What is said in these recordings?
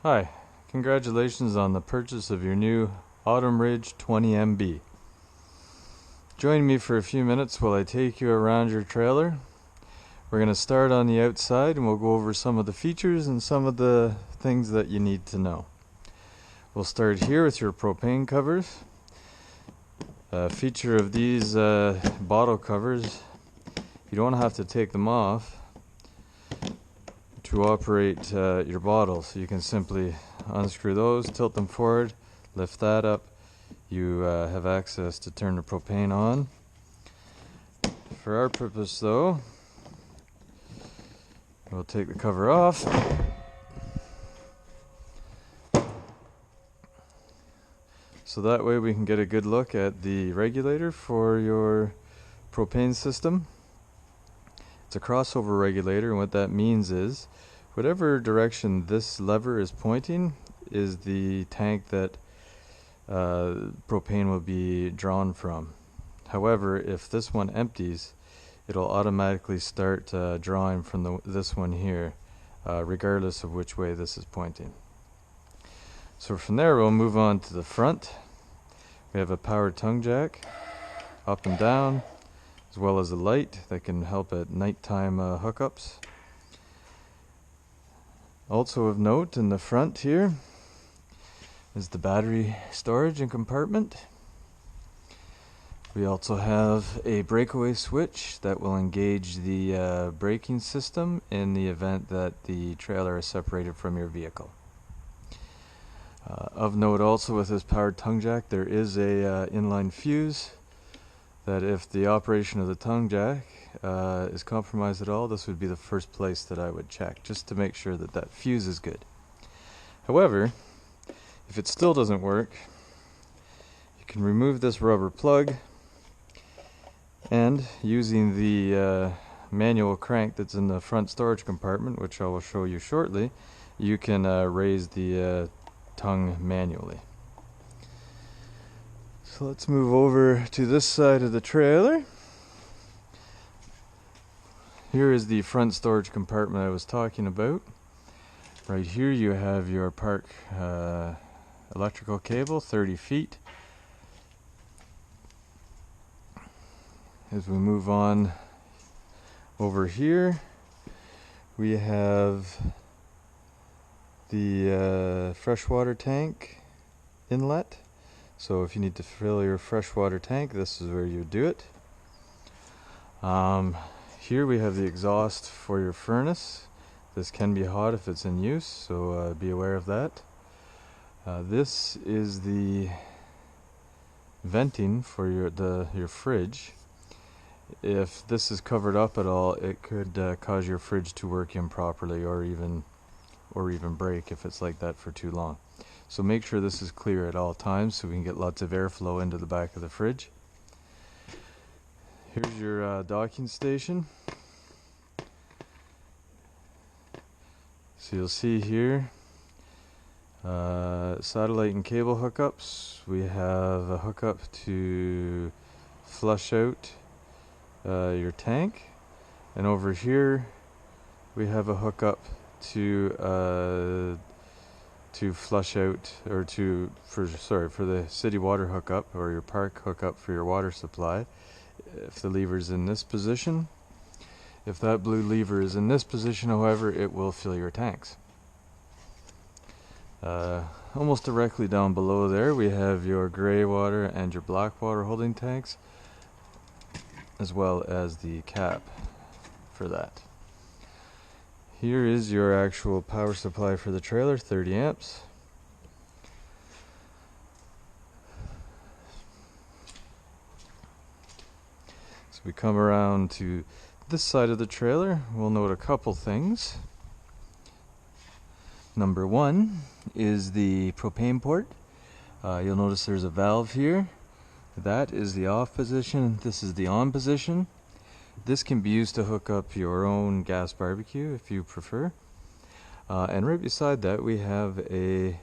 Hi, congratulations on the purchase of your new Autumn Ridge 20MB. Join me for a few minutes while I take you around your trailer. We're going to start on the outside and we'll go over some of the features and some of the things that you need to know. We'll start here with your propane covers. A feature of these bottle covers, you don't have to take them off to operate your bottle, so you can simply unscrew those, tilt them forward, lift that up. You have access to turn the propane on. For our purpose though, we'll take the cover off. So that way we can get a good look at the regulator for your propane system. It's a crossover regulator, and what that means is whatever direction this lever is pointing is the tank that propane will be drawn from. However, if this one empties, it'll automatically start drawing from this one here, regardless of which way this is pointing. So from there we'll move on to the front. We have a power tongue jack, up and down, as well as a light that can help at nighttime hookups. Also of note in the front here is the battery storage and compartment. We also have a breakaway switch that will engage the braking system in the event that the trailer is separated from your vehicle. Of note also with this powered tongue jack, there is a inline fuse that if the operation of the tongue jack is compromised at all, this would be the first place that I would check, just to make sure that that fuse is good. However, if it still doesn't work, you can remove this rubber plug, and using the manual crank that's in the front storage compartment, which I will show you shortly, you can raise the tongue manually. So let's move over to this side of the trailer. Here is the front storage compartment I was talking about. Right here you have your park electrical cable, 30 feet. As we move on over here, we have the freshwater tank inlet. So if you need to fill your freshwater tank, this is where you do it. Here we have the exhaust for your furnace. This can be hot if it's in use, so be aware of that. This is the venting for your fridge. If this is covered up at all, it could cause your fridge to work improperly, or even break if it's like that for too long. So make sure this is clear at all times so we can get lots of airflow into the back of the fridge. Here's your docking station. So you'll see here satellite and cable hookups. We have a hookup to flush out your tank, and over here we have a hookup to flush out, or for the city water hookup, or your park hookup for your water supply. If the lever is in this position, if that blue lever is in this position, however, it will fill your tanks. Almost directly down below there we have your gray water and your black water holding tanks, as well as the cap for that. Here is your actual power supply for the trailer, 30 amps. So we come around to this side of the trailer, we'll note a couple things. Number one is the propane port. You'll notice there's a valve here. That is the off position, this is the on position. This can be used to hook up your own gas barbecue if you prefer. And right beside that we have a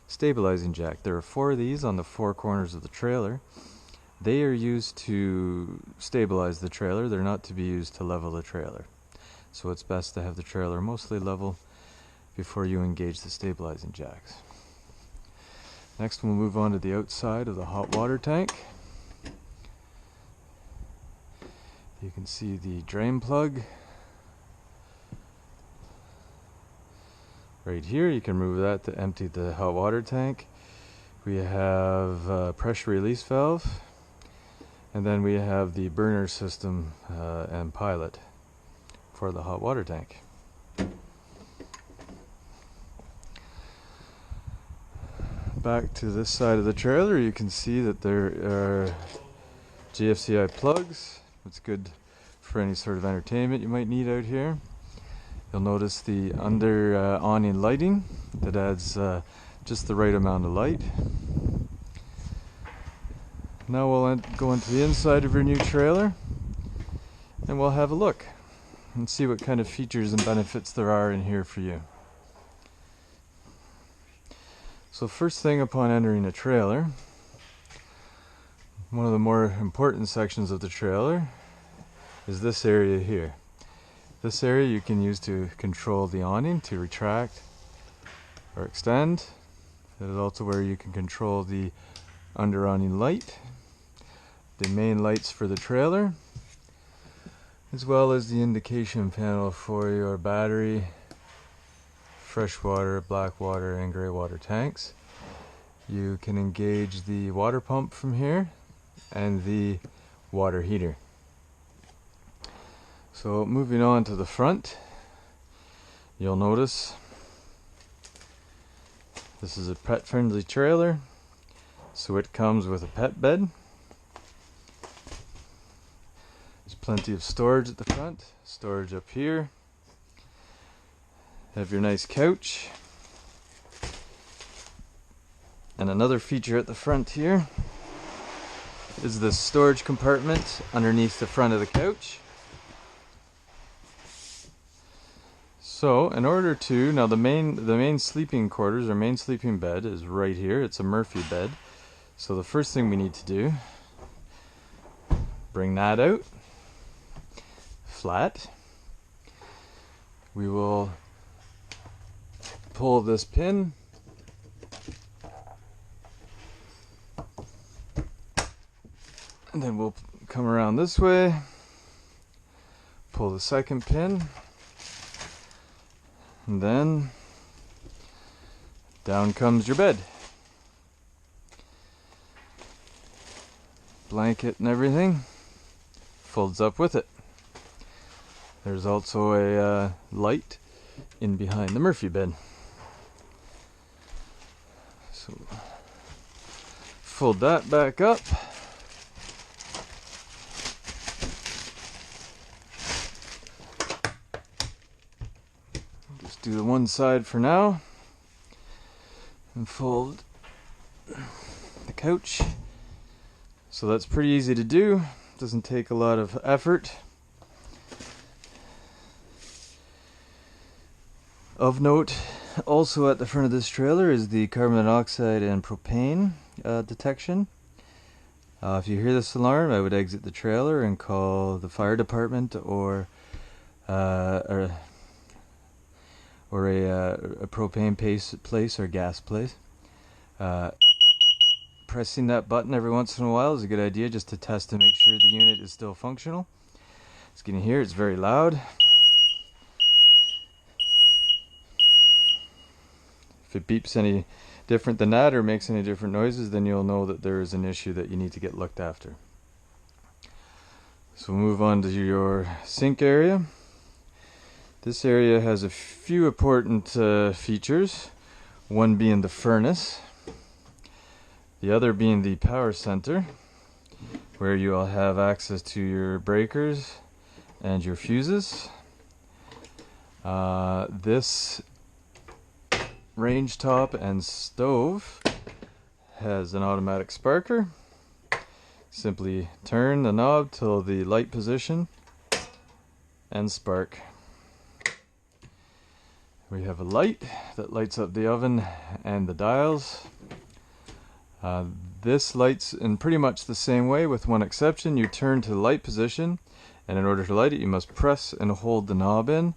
stabilizing jack. There are 4 of these on the 4 corners of the trailer. They are used to stabilize the trailer. They're not to be used to level the trailer. So it's best to have the trailer mostly level before you engage the stabilizing jacks. Next we'll move on to the outside of the hot water tank. You can see the drain plug right here. You can remove that to empty the hot water tank. We have a pressure release valve, and then we have the burner system and pilot for the hot water tank. Back to this side of the trailer, you can see that there are GFCI plugs. It's good for any sort of entertainment you might need out here. You'll notice the under awning lighting that adds just the right amount of light. Now we'll go into the inside of your new trailer and we'll have a look and see what kind of features and benefits there are in here for you. So first thing upon entering a trailer, one of the more important sections of the trailer is this area here. This area you can use to control the awning to retract or extend. It is also where you can control the under awning light, the main lights for the trailer, as well as the indication panel for your battery, freshwater, black water, and gray water tanks. You can engage the water pump from here and the water heater. So moving on to the front, you'll notice this is a pet-friendly trailer, so it comes with a pet bed. There's plenty of storage at the front, storage up here. Have your nice couch. And another feature at the front here is this storage compartment underneath the front of the couch. So in order to, now the main sleeping quarters or main sleeping bed is right here. It's a Murphy bed. So the first thing we need to do, bring that out flat. We will pull this pin and then we'll come around this way, pull the second pin, and then down comes your bed. Blanket and everything folds up with it. There's also a light in behind the Murphy bed. So fold that back up. Just do the one side for now and fold the couch. So that's pretty easy to do. Doesn't take a lot of effort. Of note, also at the front of this trailer is the carbon monoxide and propane detection. If you hear this alarm, I would exit the trailer and call the fire department or a propane place or gas place. Pressing that button every once in a while is a good idea, just to test to make sure the unit is still functional. As you can hear, it's very loud. If it beeps any different than that or makes any different noises, then you'll know that there is an issue that you need to get looked after. So we'll move on to your sink area. This area has a few important features, one being the furnace, the other being the power center, where you'll have access to your breakers and your fuses. This range top and stove has an automatic sparker. Simply turn the knob till the light position and spark. We have a light that lights up the oven and the dials. This lights in pretty much the same way, with one exception. You turn to the light position, and in order to light it you must press and hold the knob in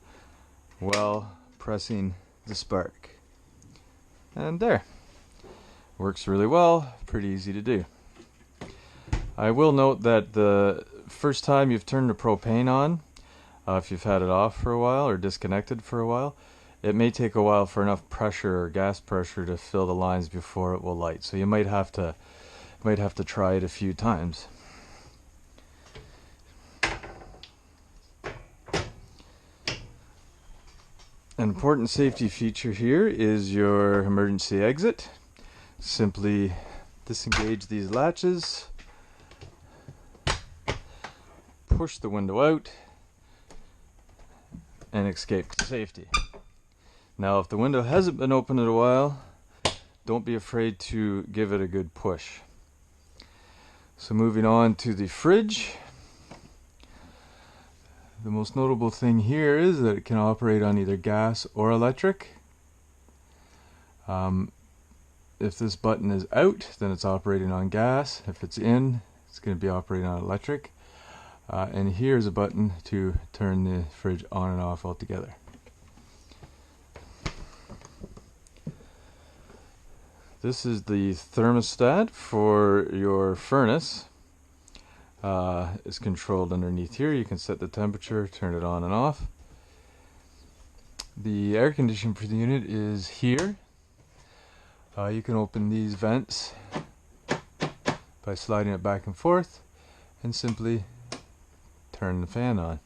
while pressing the spark. And there. Works really well, pretty easy to do. I will note that the first time you've turned the propane on, if you've had it off for a while or disconnected for a while, it may take a while for enough pressure or gas pressure to fill the lines before it will light. So you might have to try it a few times. An important safety feature here is your emergency exit. Simply disengage these latches, push the window out, and escape to safety. Now, if the window hasn't been open in a while, don't be afraid to give it a good push. So moving on to the fridge. The most notable thing here is that it can operate on either gas or electric. If this button is out, then it's operating on gas. If it's in, it's going to be operating on electric. And here's a button to turn the fridge on and off altogether. This is the thermostat for your furnace. It's controlled underneath here. You can set the temperature, turn it on and off. The air conditioning for the unit is here. You can open these vents by sliding it back and forth and simply turn the fan on,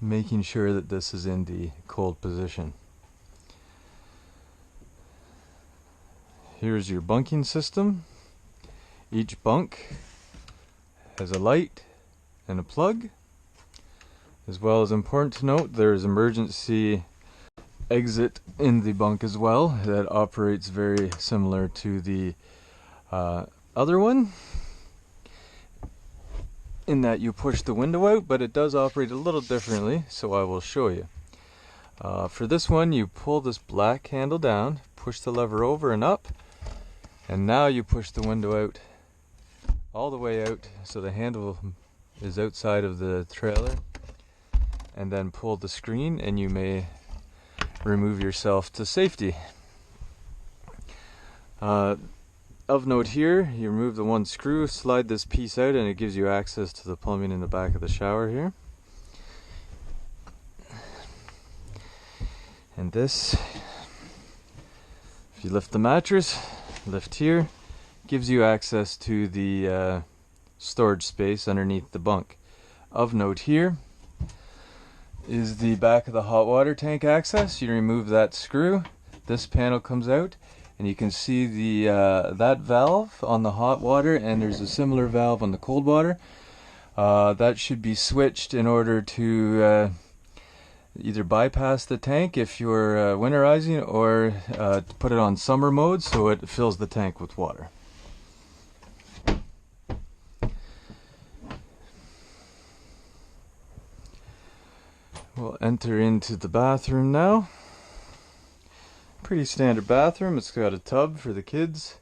making sure that this is in the cold position. Here's your bunking system. Each bunk has a light and a plug. As well as important to note, there's emergency exit in the bunk as well that operates very similar to the other one, in that you push the window out, but it does operate a little differently, so I will show you. For this one, you pull this black handle down, push the lever over and up, and now you push the window out, all the way out, so the handle is outside of the trailer, and then pull the screen and you may remove yourself to safety. Of note here, you remove the one screw, slide this piece out, and it gives you access to the plumbing in the back of the shower here. And this, if you lift the mattress, lift here, gives you access to the storage space underneath the bunk. Of note here is the back of the hot water tank access. You remove that screw, this panel comes out, and you can see the that valve on the hot water, and there's a similar valve on the cold water. That should be switched in order to either bypass the tank if you're winterizing, or to put it on summer mode so it fills the tank with water. We'll enter into the bathroom now. Pretty standard bathroom. It's got a tub for the kids.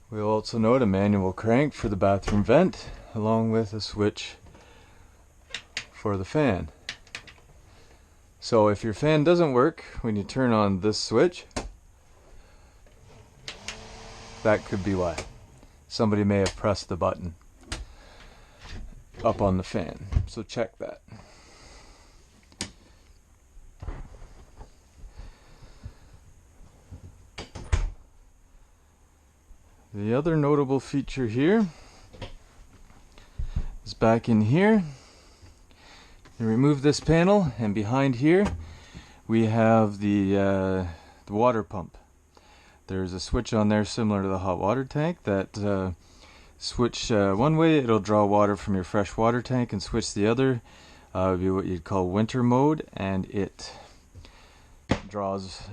We'll also note a manual crank for the bathroom vent, along with a switch for the fan. So if your fan doesn't work when you turn on this switch, that could be why. Somebody may have pressed the button up on the fan. So check that. The other notable feature here is back in here. You remove this panel, and behind here we have the water pump. There's a switch on there similar to the hot water tank that switch one way, it'll draw water from your fresh water tank, and switch the other would be what you'd call winter mode, and it draws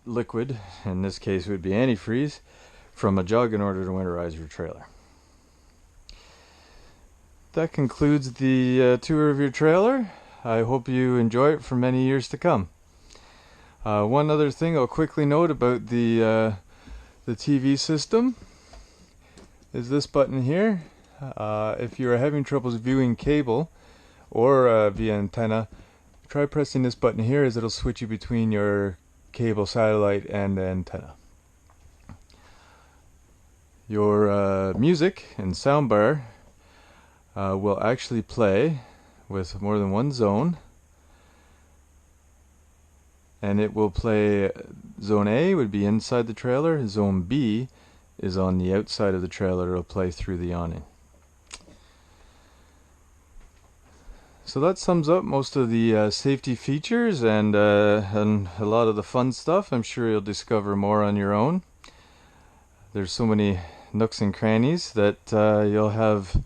liquid, in this case would be antifreeze, from a jug in order to winterize your trailer. That concludes the tour of your trailer. I hope you enjoy it for many years to come. One other thing I'll quickly note about the TV system is this button here. If you are having troubles viewing cable or via antenna, try pressing this button here, as it'll switch you between your cable, satellite, and antenna. Your music and soundbar will actually play with more than one zone, and it will play. Zone A would be inside the trailer, Zone B is on the outside of the trailer. It'll play through the awning. So that sums up most of the safety features and a lot of the fun stuff. I'm sure you'll discover more on your own. There's so many nooks and crannies that you'll have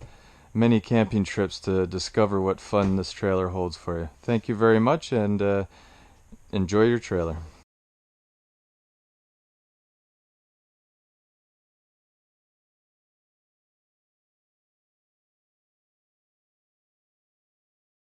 many camping trips to discover what fun this trailer holds for you. Thank you very much, and enjoy your trailer.